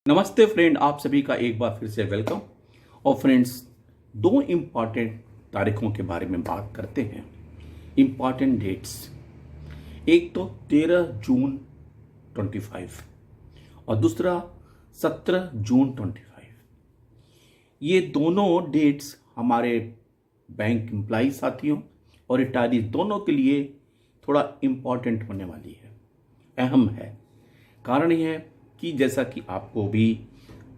नमस्ते फ्रेंड, आप सभी का एक बार फिर से वेलकम। और फ्रेंड्स, दो इम्पॉर्टेंट तारीखों के बारे में बात करते हैं। इम्पॉर्टेंट डेट्स, एक तो 13 जून 25 और दूसरा 17 जून 25। ये दोनों डेट्स हमारे बैंक एम्प्लॉई साथियों और रिटायरीज दोनों के लिए थोड़ा इम्पॉर्टेंट होने वाली है, अहम है। कारण यह है कि जैसा कि आपको भी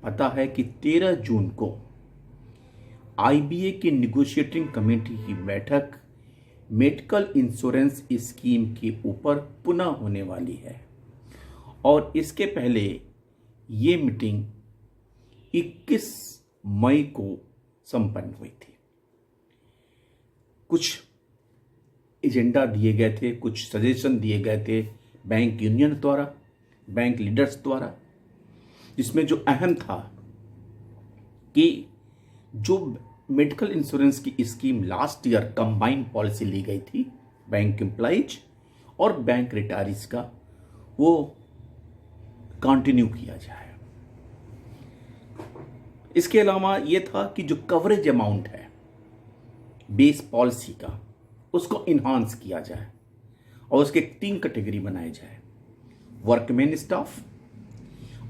पता है कि 13 जून को आईबीए की निगोशिएटिंग कमेटी की बैठक मेडिकल इंश्योरेंस स्कीम के ऊपर पुनः होने वाली है। और इसके पहले ये मीटिंग 21 मई को संपन्न हुई थी। कुछ एजेंडा दिए गए थे, कुछ सजेशन दिए गए थे बैंक यूनियन द्वारा, बैंक लीडर्स द्वारा, जिसमें जो अहम था कि जो मेडिकल इंश्योरेंस की scheme last year combined policy ली गई थी बैंक एम्प्लॉइज और बैंक रिटायरीज का, वो कंटिन्यू किया जाए। इसके अलावा ये था कि जो कवरेज अमाउंट है बेस पॉलिसी का, उसको इन्हांस किया जाए और उसके 3 कैटेगरी बनाए जाए: workman staff,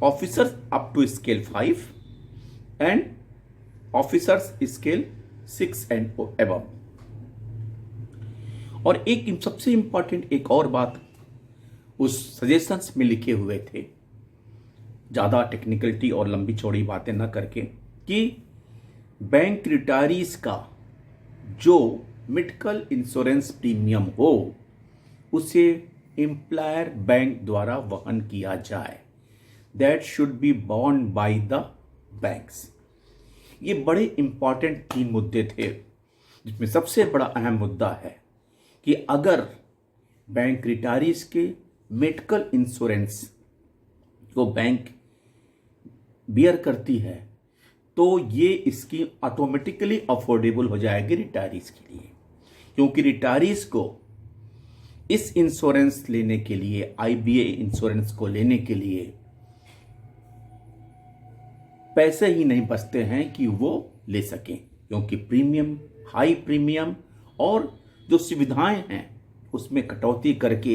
officers up to scale 5 and officers scale 6 and above. और एक सबसे इंपॉर्टेंट एक और बात उस सजेशंस में लिखे हुए थे, ज्यादा टेक्निकलिटी और लंबी चौड़ी बातें न करके, कि बैंक रिटायरीज का जो मेडिकल इंश्योरेंस प्रीमियम हो उसे एम्प्लॉयर बैंक द्वारा वहन किया जाए। That should be borne by the banks. ये बड़े इंपॉर्टेंट 3 मुद्दे थे, जिसमें सबसे बड़ा अहम मुद्दा है कि अगर बैंक रिटायरीज के मेडिकल इंश्योरेंस को बैंक बियर करती है तो ये स्कीम ऑटोमेटिकली अफोर्डेबल हो जाएगी रिटायरीज के लिए, क्योंकि रिटायरीज को इस इंश्योरेंस लेने के लिए, आईबीए इंश्योरेंस को लेने के लिए पैसे ही नहीं बचते हैं कि वो ले सकें, क्योंकि प्रीमियम, हाई प्रीमियम और जो सुविधाएं हैं उसमें कटौती करके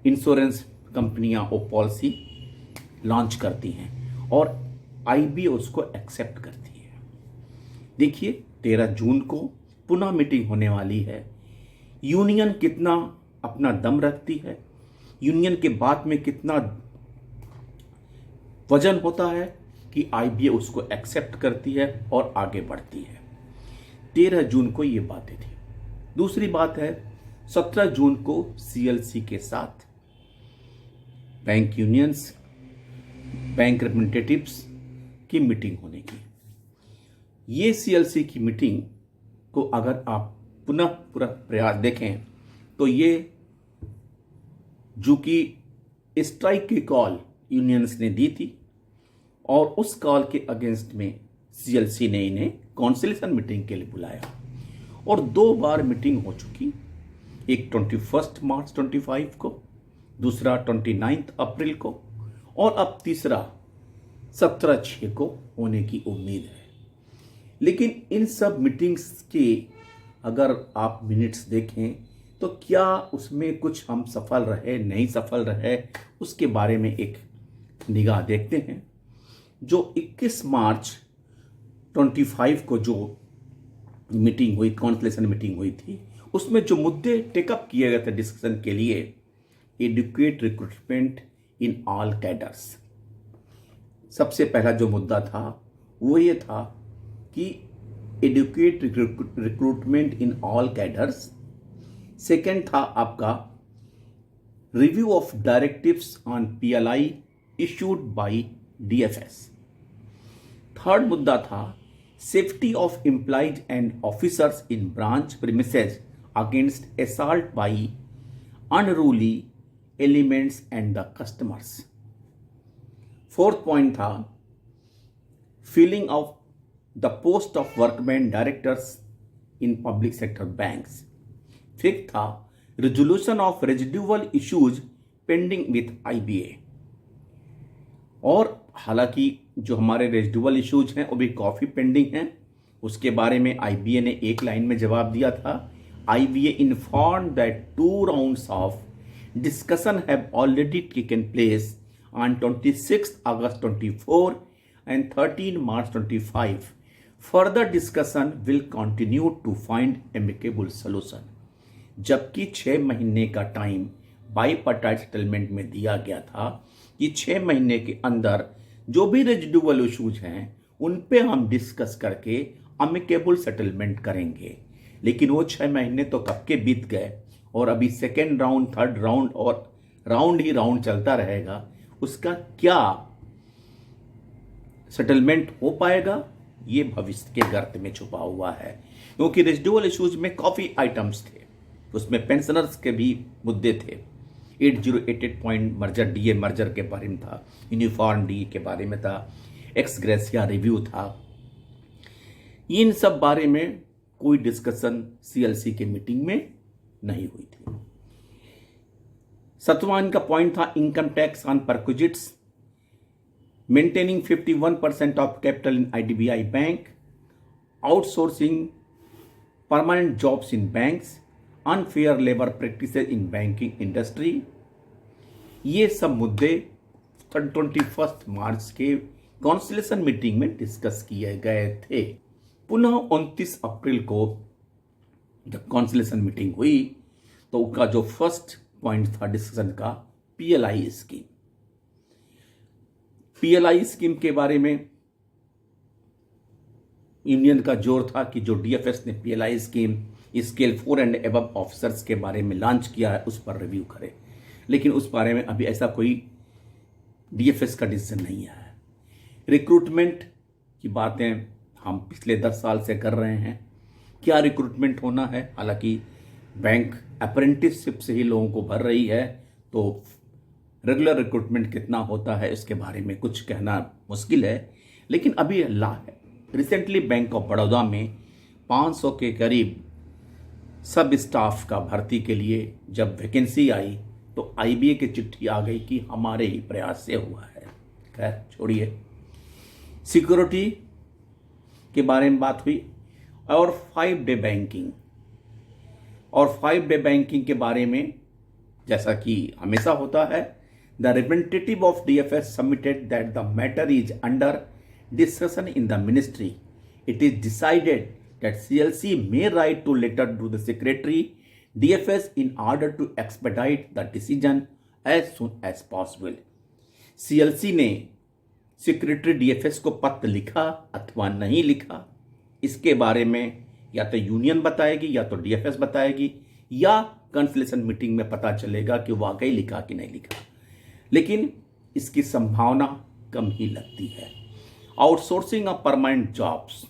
इंश्योरेंस कंपनियां वो पॉलिसी लॉन्च करती हैं और आईबीए उसको एक्सेप्ट करती है। देखिए, 13 जून को पुनः मीटिंग होने वाली है। यूनियन कितना अपना दम रखती है, यूनियन के बाद में कितना वजन होता है कि आईबीए उसको एक्सेप्ट करती है और आगे बढ़ती है। 13 जून को ये बातें थी। दूसरी बात है, 17 जून को सीएलसी के साथ बैंक यूनियंस, बैंक रिप्रेजेंटेटिव्स की मीटिंग होने की। ये सीएलसी की मीटिंग को अगर आप पुनः पूरा प्रयास देखें तो ये जो कि स्ट्राइक की कॉल यूनियंस ने दी थी और उस कॉल के अगेंस्ट में सीएलसी ने इन्हें कॉन्सिलेशन मीटिंग के लिए बुलाया और 2 बार मीटिंग हो चुकी। एक 21 मार्च 25 को, दूसरा 29 अप्रैल को और अब तीसरा 17/6 को होने की उम्मीद है। लेकिन इन सब मीटिंग्स के अगर आप मिनट्स देखें तो क्या उसमें कुछ हम सफल रहे, नहीं सफल रहे, उसके बारे में एक निगाह देखते हैं। जो 21 मार्च 25 को जो मीटिंग हुई, कॉन्सलेशन मीटिंग हुई थी, उसमें जो मुद्दे टेकअप किए गए थे डिस्कशन के लिए: adequate recruitment in all cadres. सबसे पहला जो मुद्दा था वो ये था कि adequate recruitment in all cadres. Second था आपका review of directives on PLI issued by DFS. Third मुद्दा था safety of employees and officers in branch premises against assault by unruly elements and the customers. Fourth point था filling of the post of workman directors in public sector banks. Fifth था resolution of residual issues pending with IBA. और हालांकि जो हमारे residual issues हैं वो भी काफ़ी पेंडिंग हैं। उसके बारे में आईबीए ने एक लाइन में जवाब दिया था। IBA informed that 2 rounds of discussion have already taken place on 26 August 24 and 13 March 25। Further discussion will continue to find amicable solution. जबकि 6 महीने का टाइम बाईपार्टाइट सेटलमेंट में दिया गया था कि 6 महीने के अंदर जो भी रेजिडुअल इश्यूज हैं उन पे हम डिस्कस करके अमिकेबल सेटलमेंट करेंगे। लेकिन वो 6 महीने तो कब के बीत गए और अभी सेकेंड राउंड, थर्ड राउंड और राउंड ही राउंड चलता रहेगा। उसका क्या सेटलमेंट हो पाएगा, ये भविष्य के गर्त में छुपा हुआ है। क्योंकि रेजिडुअल इश्यूज में काफ़ी आइटम्स थे, उसमें पेंशनर्स के भी मुद्दे थे। 8088 पॉइंट मर्जर, डीए मर्जर के बारे में था, यूनिफॉर्म डी के बारे में था, एक्स ग्रेसिया रिव्यू था। इन सब बारे में कोई डिस्कशन सीएलसी के मीटिंग में नहीं हुई थी। 7वां इनका पॉइंट था income tax on perquisites, maintaining 51% of capital in IDBI bank, outsourcing permanent jobs in banks, unfair labour practices in banking industry. ये सब मुद्दे 21 मार्च के कॉन्सलेशन मीटिंग में डिस्कस किए गए थे। पुनः 29 अप्रैल को जब कॉन्सलेशन मीटिंग हुई तो उसका जो फर्स्ट पॉइंट था डिस्कशन का, पीएलआई स्कीम। पीएलआई स्कीम के बारे में यूनियन का जोर था कि जो डीएफएस ने PLI scheme scale 4 and above officers के बारे में लॉन्च किया है उस पर रिव्यू करे। लेकिन उस बारे में अभी ऐसा कोई डीएफएस का डिसीजन नहीं आया है। रिक्रूटमेंट की बातें हम पिछले 10 साल से कर रहे हैं, क्या रिक्रूटमेंट होना है। हालांकि बैंक अप्रेंटिसशिप से ही लोगों को भर रही है, तो रेगुलर रिक्रूटमेंट कितना होता है इसके बारे में कुछ कहना मुश्किल है। लेकिन अभी रिसेंटली बैंक ऑफ बड़ौदा में 500 के करीब सब स्टाफ का भर्ती के लिए जब वैकेंसी आई तो आईबीए की चिट्ठी आ गई कि हमारे ही प्रयास से हुआ है। खैर छोड़िए, सिक्योरिटी के बारे में बात हुई और 5 डे बैंकिंग। और 5 डे बैंकिंग के बारे में जैसा कि हमेशा होता है, the representative of DFS submitted that the matter is under discussion in the ministry. It is decided that CLC may write to letter to the secretary DFS in order to expedite the decision as soon as possible. CLC ने secretary DFS को पत्र लिखा अथवा नहीं लिखा, इसके बारे में या तो यूनियन बताएगी या तो डीएफएस बताएगी, या कॉन्सलेशन मीटिंग में पता चलेगा कि वाकई लिखा कि नहीं लिखा। लेकिन इसकी संभावना कम ही लगती है। आउटसोर्सिंग ऑफ परमानेंट जॉब्स,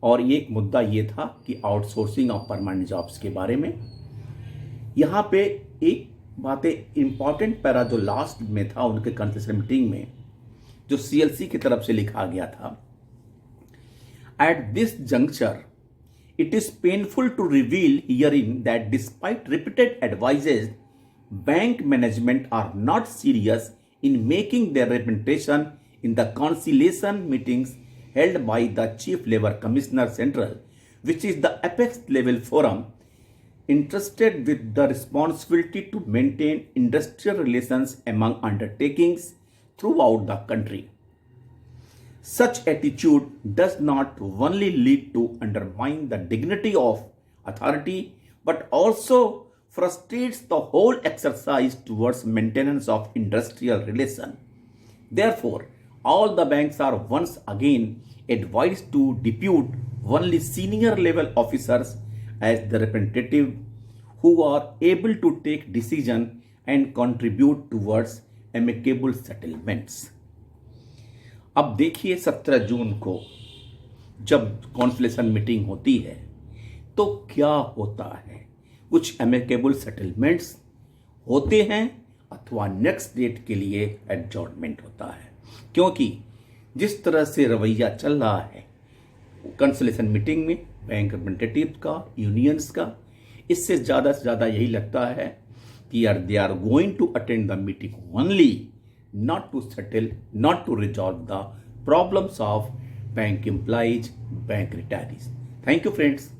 और ये एक मुद्दा ये था कि आउटसोर्सिंग ऑफ परमानेंट जॉब्स के बारे में यहाँ पे एक बातें इंपॉर्टेंट पैरा जो लास्ट में था उनके कॉन्सलेशन मीटिंग में जो सीएलसी की तरफ से लिखा गया था, at this juncture it is painful to reveal herein that despite repeated advices bank management are not serious in making their representation in the conciliation meetings held by the Chief Labour Commissioner Central, which is the apex level forum entrusted with the responsibility to maintain industrial relations among undertakings throughout the country. Such attitude does not only lead to undermine the dignity of authority, but also frustrates the whole exercise towards maintenance of industrial relation. Therefore, all the banks are once again advised to depute only senior level officers as the representative who are able to take decision and contribute towards amicable settlements. अब देखिए 17 जून को जब constellation meeting होती है तो क्या होता है, कुछ एमिकेबल सेटलमेंट्स होते हैं अथवा नेक्स्ट डेट के लिए एडजॉर्नमेंट होता है। क्योंकि जिस तरह से रवैया चल रहा है कंसलेशन मीटिंग में बैंक रिप्रेजेंटेटिव का, यूनियंस का, इससे ज़्यादा से ज़्यादा यही लगता है कि यार they are going to attend the meeting only not to settle, not to resolve the problems of bank employees, bank retirees. Thank you, friends.